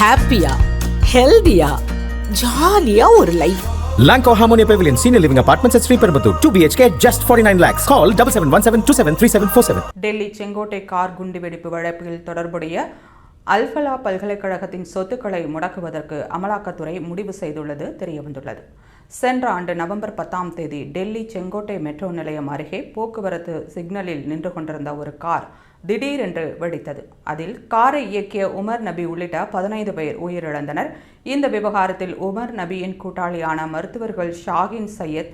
ஹாப்பியா, ஹெல்தியா, ஜாலியா ஒரு life. Lanco Harmonia Pavilion Senior Living Apartments at Sri Perambatoor 2 BHK just 49 lakhs. Call 7717273747. Delhi Sengottai car குண்டுவெடிப்பு வழக்கில் தொடர்புடைய அல்ஃபலா பல்கலைக்கழகத்தின் சொத்துக்களை முடக்குவதற்கு அமலாக்கத்துறை முடிவு செய்துள்ளது தெரியவந்துள்ளது. சென்ற ஆண்டு நவம்பர் 10ஆம் தேதி டெல்லி செங்கோட்டை மெட்ரோ நிலையம் அருகே போக்குவரத்து சிக்னலில் நின்று கொண்டிருந்த ஒரு கார் திடீரென்று வெடித்தது. அதில் காரை இயக்கிய உமர் நபி உள்ளிட்ட 15 பேர் உயிரிழந்தனர். இந்த விவகாரத்தில் உமர் நபியின் கூட்டாளியான மருத்துவர்கள் ஷாகின் சையத்,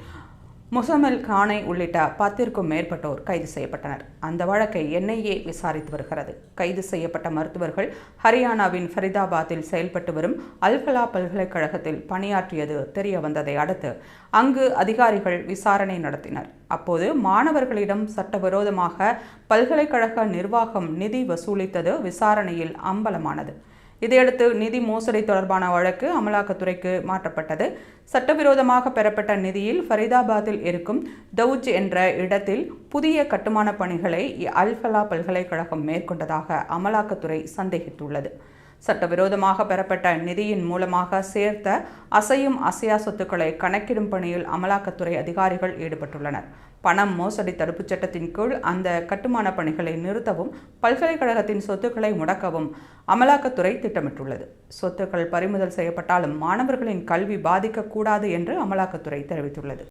முசமில் கானை உள்ளிட்ட 10க்கும் மேற்பட்டோர் கைது செய்யப்பட்டனர். அந்த வழக்கை NIA விசாரித்து வருகிறது. கைது செய்யப்பட்ட மருத்துவர்கள் ஹரியானாவின் ஃபரிதாபாத்தில் செயல்பட்டு வரும் அல்ஃபலா பல்கலைக்கழகத்தில் பணியாற்றியது தெரிய வந்ததை அடுத்து அங்கு அதிகாரிகள் விசாரணை நடத்தினர். அப்போது மாணவர்களிடம் சட்டவிரோதமாக பல்கலைக்கழக நிர்வாகம் நிதி வசூலித்தது விசாரணையில் அம்பலமானது. இதையடுத்து நிதி மோசடி தொடர்பான வழக்கு அமலாக்கத்துறைக்கு மாற்றப்பட்டது. சட்டவிரோதமாக பெறப்பட்ட நிதியில் ஃபரிதாபாத்தில் இருக்கும் தவுஜ் என்ற இடத்தில் புதிய கட்டுமான பணிகளை அல்ஃபலா பல்கலைக்கழகம் மேற்கொண்டதாக அமலாக்கத்துறை சந்தேகித்துள்ளது. சட்டவிரோதமாக பெறப்பட்ட நிதியின் மூலமாக சேர்த்த அசையும் அசையா சொத்துக்களை கணக்கிடும் பணியில் அமலாக்கத்துறை அதிகாரிகள் ஈடுபட்டுள்ளனர். பணம் மோசடி தடுப்புச் சட்டத்தின் கீழ் அந்த கட்டுமான பணிகளை நிறுத்தவும் பல்கலைக்கழகத்தின் சொத்துக்களை முடக்கவும் அமலாக்கத்துறை திட்டமிட்டுள்ளது. சொத்துக்கள் பறிமுதல் செய்யப்பட்டாலும் மாணவர்களின் கல்வி பாதிக்கக்கூடாது என்று அமலாக்கத்துறை தெரிவித்துள்ளது.